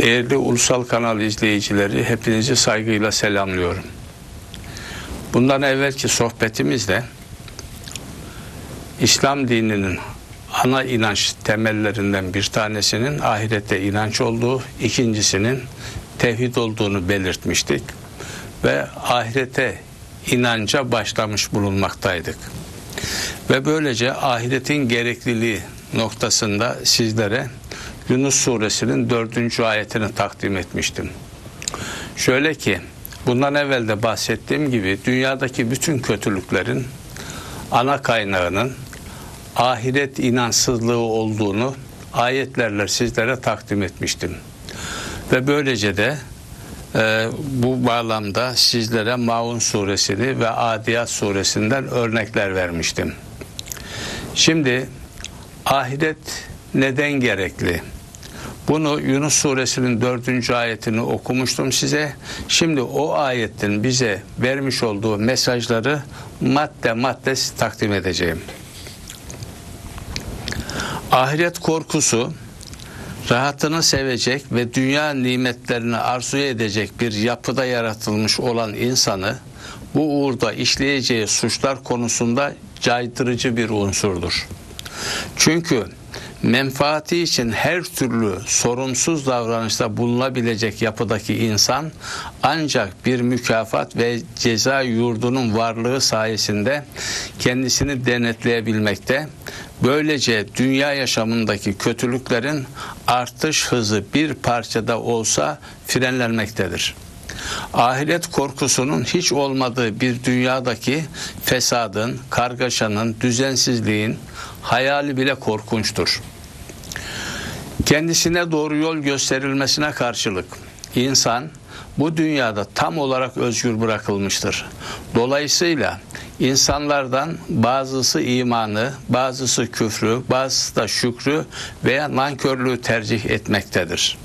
Değerli Ulusal Kanal izleyicileri, hepinizi saygıyla selamlıyorum. Bundan evvelki sohbetimizde İslam dininin ana inanç temellerinden bir tanesinin ahirete inanç olduğu, ikincisinin tevhid olduğunu belirtmiştik ve ahirete inanca başlamış bulunmaktaydık. Ve böylece ahiretin gerekliliği noktasında sizlere Yunus suresinin 4. ayetini takdim etmiştim. Şöyle ki, bundan evvel de bahsettiğim gibi dünyadaki bütün kötülüklerin ana kaynağının ahiret inançsızlığı olduğunu ayetlerle sizlere takdim etmiştim. Ve böylece de bu bağlamda sizlere Maun suresini ve Adiyat suresinden örnekler vermiştim. Şimdi ahiret neden gerekli? Bunu Yunus suresinin 4. ayetini okumuştum size. Şimdi o ayetin bize vermiş olduğu mesajları madde madde takdim edeceğim. Ahiret korkusu, rahatını sevecek ve dünya nimetlerini arzu edecek bir yapıda yaratılmış olan insanı bu uğurda işleyeceği suçlar konusunda caydırıcı bir unsurdur. Çünkü menfaati için her türlü sorumsuz davranışta bulunabilecek yapıdaki insan ancak bir mükafat ve ceza yurdunun varlığı sayesinde kendisini denetleyebilmekte, böylece dünya yaşamındaki kötülüklerin artış hızı bir parçada olsa frenlenmektedir. Ahiret korkusunun hiç olmadığı bir dünyadaki fesadın, kargaşanın, düzensizliğin hayali bile korkunçtur. Kendisine doğru yol gösterilmesine karşılık insan bu dünyada tam olarak özgür bırakılmıştır. Dolayısıyla insanlardan bazısı imanı, bazısı küfrü, bazısı da şükrü veya nankörlüğü tercih etmektedir.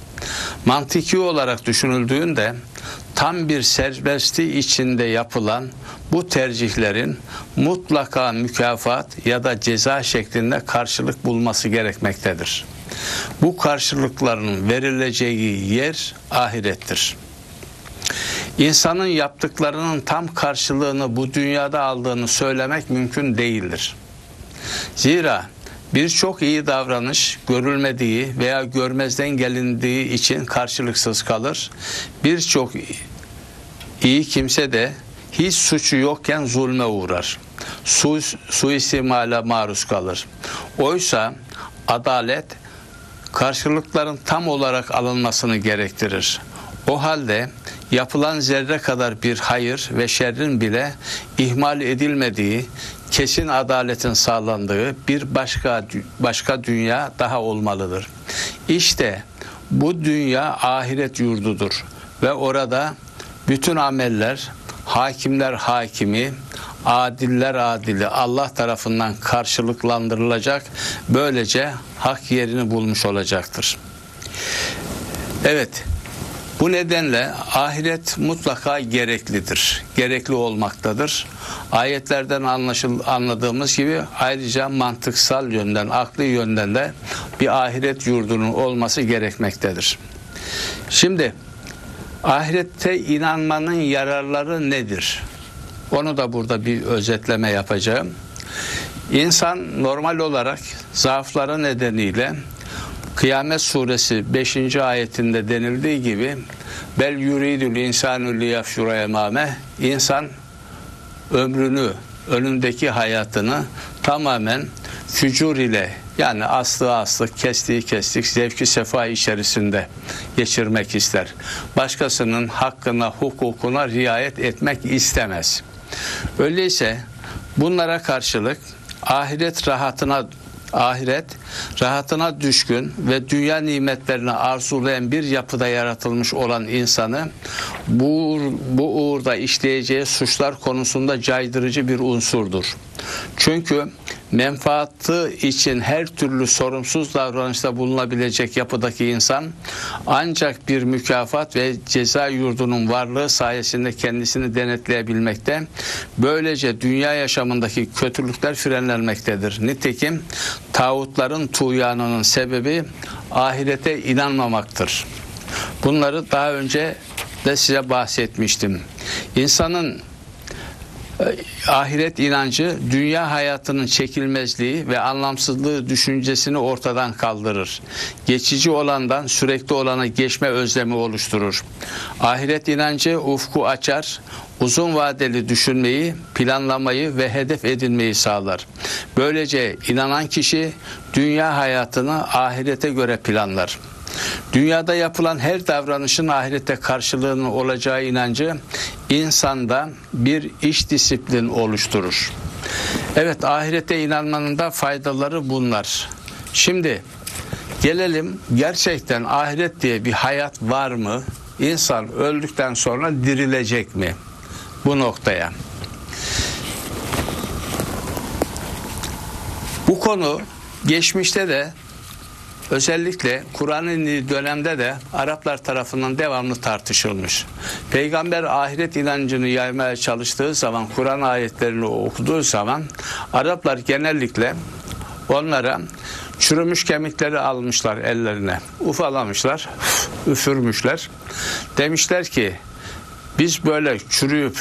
Mantıki olarak düşünüldüğünde tam bir serbestliği içinde yapılan bu tercihlerin mutlaka mükafat ya da ceza şeklinde karşılık bulması gerekmektedir. Bu karşılıkların verileceği yer ahirettir. İnsanın yaptıklarının tam karşılığını bu dünyada aldığını söylemek mümkün değildir. Zira birçok iyi davranış görülmediği veya görmezden gelindiği için karşılıksız kalır. Birçok iyi kimse de hiç suçu yokken zulme uğrar. Suistimale maruz kalır. Oysa adalet karşılıkların tam olarak alınmasını gerektirir. O halde yapılan zerre kadar bir hayır ve şerrin bile ihmal edilmediği, kesin adaletin sağlandığı bir başka dünya daha olmalıdır. İşte bu dünya ahiret yurdudur ve orada bütün ameller, hakimler hakimi, adiller adili Allah tarafından karşılıklandırılacak, böylece hak yerini bulmuş olacaktır. Evet, bu nedenle ahiret mutlaka gereklidir, gerekli olmaktadır. Ayetlerden anladığımız gibi ayrıca mantıksal yönden, akli yönden de bir ahiret yurdunun olması gerekmektedir. Şimdi ahirette inanmanın yararları nedir? Onu da burada bir özetleme yapacağım. İnsan normal olarak zaafları nedeniyle Kıyamet suresi 5. ayetinde denildiği gibi bel yuridul insanu liyafşura emame, insan ömrünü, önündeki hayatını tamamen fücur ile, yani aslı aslık, kestiği kestik, zevki sefa içerisinde geçirmek ister. Başkasının hakkına, hukukuna riayet etmek istemez. Öyleyse bunlara karşılık ahiret rahatına düşkün ve dünya nimetlerini arzulayan bir yapıda yaratılmış olan insanı bu uğurda işleyeceği suçlar konusunda caydırıcı bir unsurdur. Çünkü menfaatı için her türlü sorumsuz davranışta bulunabilecek yapıdaki insan ancak bir mükafat ve ceza yurdunun varlığı sayesinde kendisini denetleyebilmekte, böylece dünya yaşamındaki kötülükler frenlenmektedir. Nitekim tağutların tuğyanının sebebi ahirete inanmamaktır. Bunları daha önce de size bahsetmiştim. İnsanın ahiret inancı dünya hayatının çekilmezliği ve anlamsızlığı düşüncesini ortadan kaldırır. Geçici olandan sürekli olana geçme özlemi oluşturur. Ahiret inancı ufku açar, uzun vadeli düşünmeyi, planlamayı ve hedef edinmeyi sağlar. Böylece inanan kişi dünya hayatını ahirete göre planlar. Dünyada yapılan her davranışın ahirette karşılığının olacağı inancı insanda bir iş disiplin oluşturur. Evet, ahirete inanmanın da faydaları bunlar. Şimdi gelelim, gerçekten ahiret diye bir hayat var mı? İnsan öldükten sonra dirilecek mi? Bu noktaya. Bu konu geçmişte de, özellikle Kur'an-ı dönemde de Araplar tarafından devamlı tartışılmış. Peygamber ahiret inancını yaymaya çalıştığı zaman, Kur'an ayetlerini okuduğu zaman Araplar genellikle onlara çürümüş kemikleri almışlar ellerine, ufalamışlar, üfürmüşler. Demişler ki biz böyle çürüyüp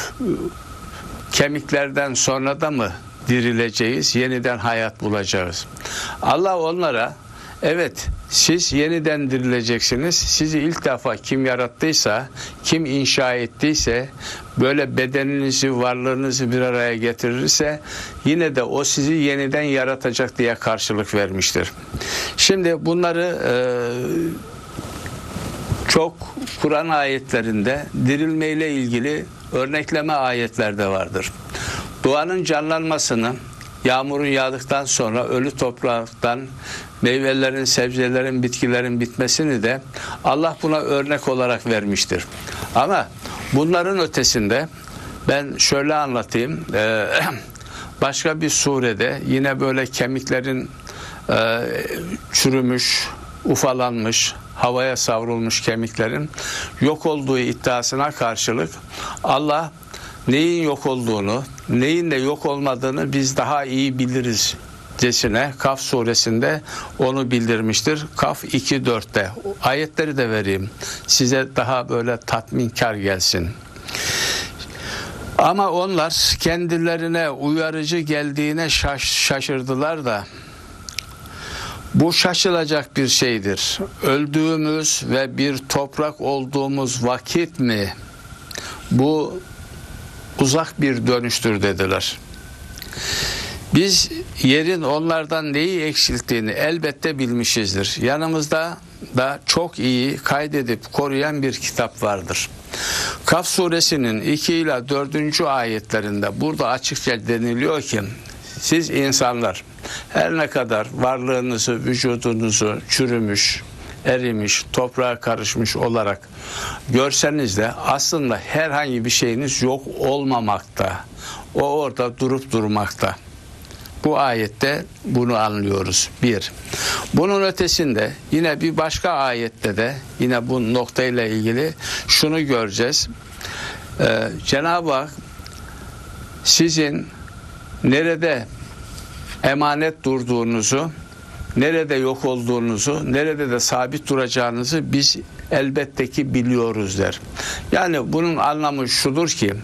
kemiklerden sonra da mı dirileceğiz, yeniden hayat bulacağız? Allah onlara, evet, siz yeniden dirileceksiniz. Sizi ilk defa kim yarattıysa, kim inşa ettiyse, böyle bedeninizi, varlığınızı bir araya getirirse yine de o sizi yeniden yaratacak diye karşılık vermiştir. Şimdi bunları çok Kur'an ayetlerinde dirilmeyle ilgili örnekleme ayetler de vardır. Doğanın canlanmasını, yağmurun yağdıktan sonra ölü topraktan meyvelerin, sebzelerin, bitkilerin bitmesini de Allah buna örnek olarak vermiştir. Ama bunların ötesinde ben şöyle anlatayım. Başka bir surede yine böyle kemiklerin çürümüş, ufalanmış, havaya savrulmuş kemiklerin yok olduğu iddiasına karşılık Allah neyin yok olduğunu, neyin de yok olmadığını biz daha iyi biliriz cesine Kaf suresinde onu bildirmiştir. Kaf 2-4'te. Ayetleri de vereyim. Size daha böyle tatminkar gelsin. Ama onlar kendilerine uyarıcı geldiğine şaşırdılar da bu şaşılacak bir şeydir. Öldüğümüz ve bir toprak olduğumuz vakit mi? Bu uzak bir dönüştür dediler. Biz yerin onlardan neyi eksilttiğini elbette bilmişizdir. Yanımızda da çok iyi kaydedip koruyan bir kitap vardır. Kaf suresinin 2 ila 4. ayetlerinde burada açıkça deniliyor ki siz insanlar her ne kadar varlığınızı, vücudunuzu çürümüş, erimiş, toprağa karışmış olarak görseniz de aslında herhangi bir şeyiniz yok olmamakta. O orada durup durmakta. Bu ayette bunu anlıyoruz. Bir. Bunun ötesinde yine bir başka ayette de yine bu noktayla ilgili şunu göreceğiz. Cenab-ı Hak sizin nerede emanet durduğunuzu, nerede yok olduğunuzu, nerede de sabit duracağınızı biz elbette ki biliyoruz der. Yani bunun anlamı şudur ki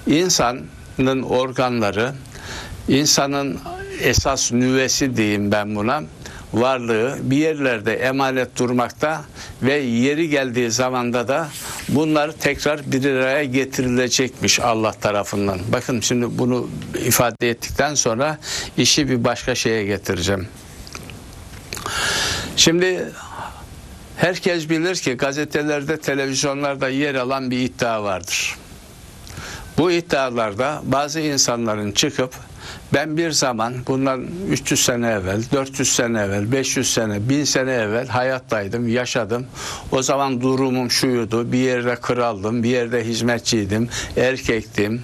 insanın organları, insanın esas nüvesi diyeyim ben buna, varlığı bir yerlerde emanet durmakta ve yeri geldiği zamanda da bunlar tekrar bir araya getirilecekmiş Allah tarafından. Bakın şimdi bunu ifade ettikten sonra işi bir başka şeye getireceğim. Şimdi herkes bilir ki gazetelerde, televizyonlarda yer alan bir iddia vardır. Bu iddialarda bazı insanların çıkıp ben bir zaman bundan 300 sene evvel, 400 sene evvel, 500 sene, 1000 sene evvel hayattaydım, yaşadım. O zaman durumum şuydu, bir yerde kraldım, bir yerde hizmetçiydim, erkektim,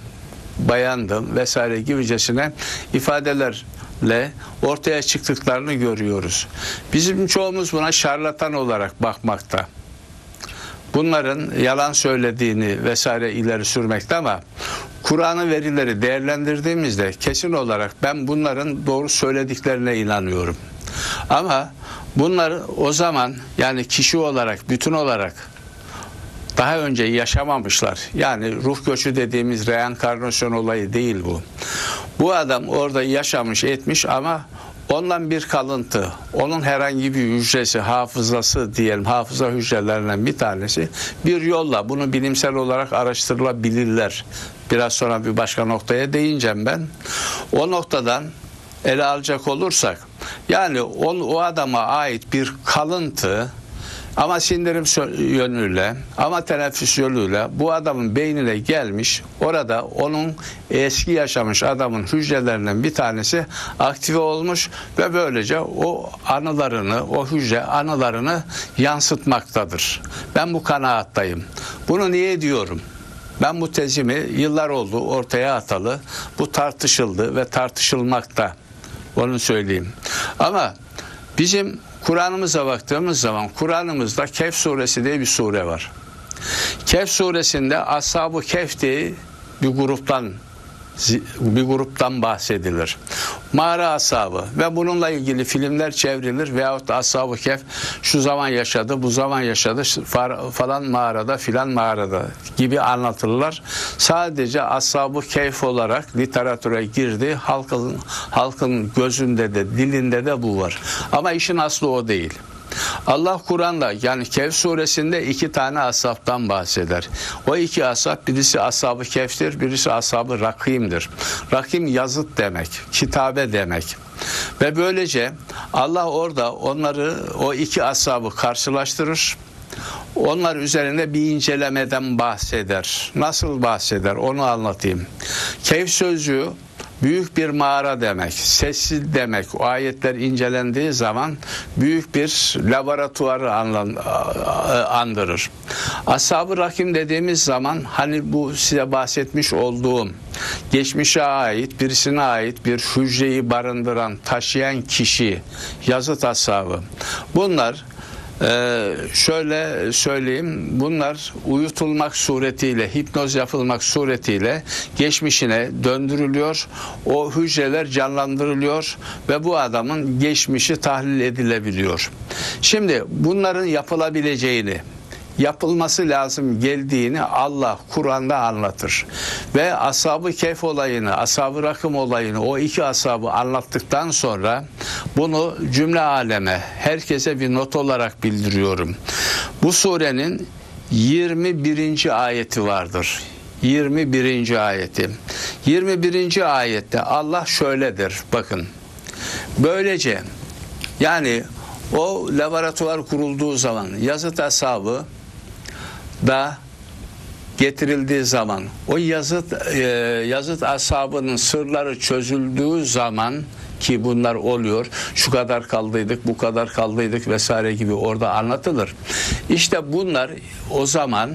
bayandım vesaire gibicesine ifadelerle ortaya çıktıklarını görüyoruz. Bizim çoğumuz buna şarlatan olarak bakmakta. Bunların yalan söylediğini vesaire ileri sürmekte ama Kur'an'ın verileri değerlendirdiğimizde kesin olarak ben bunların doğru söylediklerine inanıyorum. Ama bunlar o zaman yani kişi olarak, bütün olarak daha önce yaşamamışlar. Yani ruh göçü dediğimiz reenkarnasyon olayı değil bu. Bu adam orada yaşamış etmiş ama ondan bir kalıntı, onun herhangi bir hücresi, hafızası diyelim, hafıza hücrelerinden bir tanesi bir yolla, bunu bilimsel olarak araştırılabilirler. Biraz sonra bir başka noktaya değineceğim ben. O noktadan ele alacak olursak, yani o adama ait bir kalıntı ama sindirim yönüyle, ama teneffüs yoluyla bu adamın beynine gelmiş, orada onun eski yaşamış adamın hücrelerinden bir tanesi aktive olmuş ve böylece o anılarını, o hücre anılarını yansıtmaktadır. Ben bu kanaattayım. Bunu niye diyorum? Ben bu tezimi yıllar oldu ortaya atalı, bu tartışıldı ve tartışılmakta. Onu söyleyeyim. Ama bizim Kur'an'ımıza baktığımız zaman Kur'an'ımızda Kehf suresi diye bir sure var. Kehf suresinde Ashab-ı Kehf diye bir gruptan bahsedilir. Mağara ashabı ve bununla ilgili filmler çevrilir veyahut da Ashab-ı Kehf şu zaman yaşadı, bu zaman yaşadı falan mağarada filan mağarada gibi anlatırlar. Sadece Ashab-ı Kehf olarak literatüre girdi. Halkın gözünde de dilinde de bu var. Ama işin aslı o değil. Allah Kur'an'da yani Kehf suresinde 2 tane ashabtan bahseder. O 2 ashab, birisi Ashab-ı Kehf'tir, birisi Ashab-ı Rakim'dir. Rakim yazıt demek, kitabe demek. Ve böylece Allah orada o 2 ashabı karşılaştırır. Onlar üzerinde bir incelemeden bahseder. Nasıl bahseder onu anlatayım. Kehf sözcüğü büyük bir mağara demek, sessiz demek. O ayetler incelendiği zaman büyük bir laboratuvarı andırır. Ashab-ı Rakim dediğimiz zaman hani bu size bahsetmiş olduğum geçmişe ait, birisine ait bir hücreyi barındıran, taşıyan kişi, yazıt ashabı. Bunlar şöyle söyleyeyim, bunlar uyutulmak suretiyle, hipnoz yapılmak suretiyle geçmişine döndürülüyor, o hücreler canlandırılıyor ve bu adamın geçmişi tahlil edilebiliyor. Şimdi bunların yapılabileceğini, yapılması lazım geldiğini Allah Kur'an'da anlatır. Ve Ashab-ı Kehf olayını, Ashab-ı Rakım olayını, o 2 ashabı anlattıktan sonra bunu cümle aleme, herkese bir not olarak bildiriyorum. Bu surenin 21. ayeti vardır. 21. ayeti. 21. ayette Allah şöyledir. Bakın. Böylece yani o laboratuvar kurulduğu zaman yazıt ashabı da getirildiği zaman o yazıt ashabının sırları çözüldüğü zaman ki bunlar oluyor, şu kadar kaldıydık, bu kadar kaldıydık vesaire gibi orada anlatılır. İşte bunlar o zaman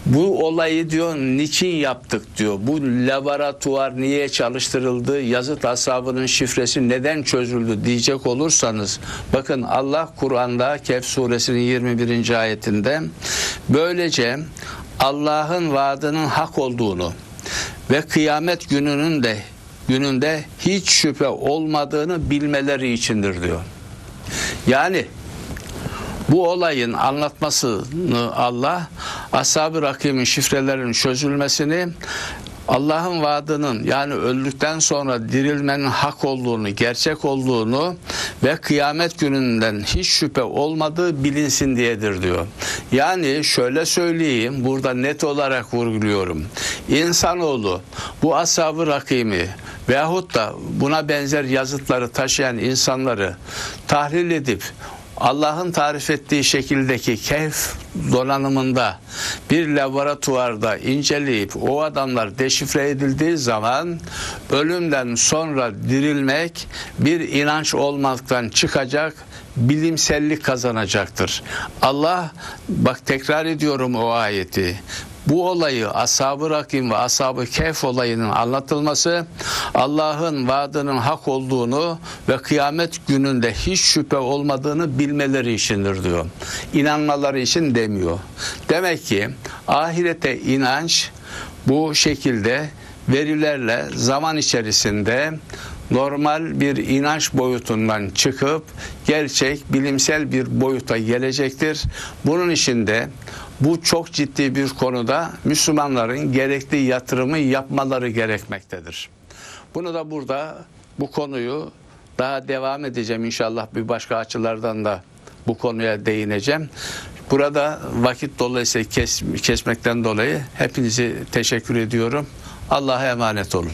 bu olayı diyor niçin yaptık diyor. Bu laboratuvar niye çalıştırıldı? Yazıt ashabının şifresi neden çözüldü diyecek olursanız bakın Allah Kur'an'da Kehf suresinin 21. ayetinde böylece Allah'ın vaadinin hak olduğunu ve kıyamet gününde hiç şüphe olmadığını bilmeleri içindir diyor. Yani bu olayın anlatmasını Allah, Ashab-ı Rakim'in şifrelerinin çözülmesini, Allah'ın vaadinin yani öldükten sonra dirilmenin hak olduğunu, gerçek olduğunu ve kıyamet gününden hiç şüphe olmadığı bilinsin diyedir diyor. Yani şöyle söyleyeyim, burada net olarak vurguluyorum. İnsanoğlu bu Ashab-ı Rakim'i veyahut da buna benzer yazıtları taşıyan insanları tahlil edip Allah'ın tarif ettiği şekildeki Kehf donanımında bir laboratuvarda inceleyip o adamlar deşifre edildiği zaman ölümden sonra dirilmek bir inanç olmaktan çıkacak, bilimsellik kazanacaktır. Allah, bak tekrar ediyorum o ayeti. Bu olayı Ashab-ı Rakim ve Ashab-ı Kehf olayının anlatılması Allah'ın vaadinin hak olduğunu ve kıyamet gününde hiç şüphe olmadığını bilmeleri içindir diyor. İnanmaları için demiyor. Demek ki ahirete inanç bu şekilde verilerle zaman içerisinde normal bir inanç boyutundan çıkıp gerçek bilimsel bir boyuta gelecektir. Bunun için de Bu çok ciddi bir konuda Müslümanların gerekli yatırımı yapmaları gerekmektedir. Bunu da burada bu konuyu daha devam edeceğim inşallah, bir başka açılardan da bu konuya değineceğim. Burada vakit dolayısıyla kesmekten dolayı hepinizi teşekkür ediyorum. Allah'a emanet olun.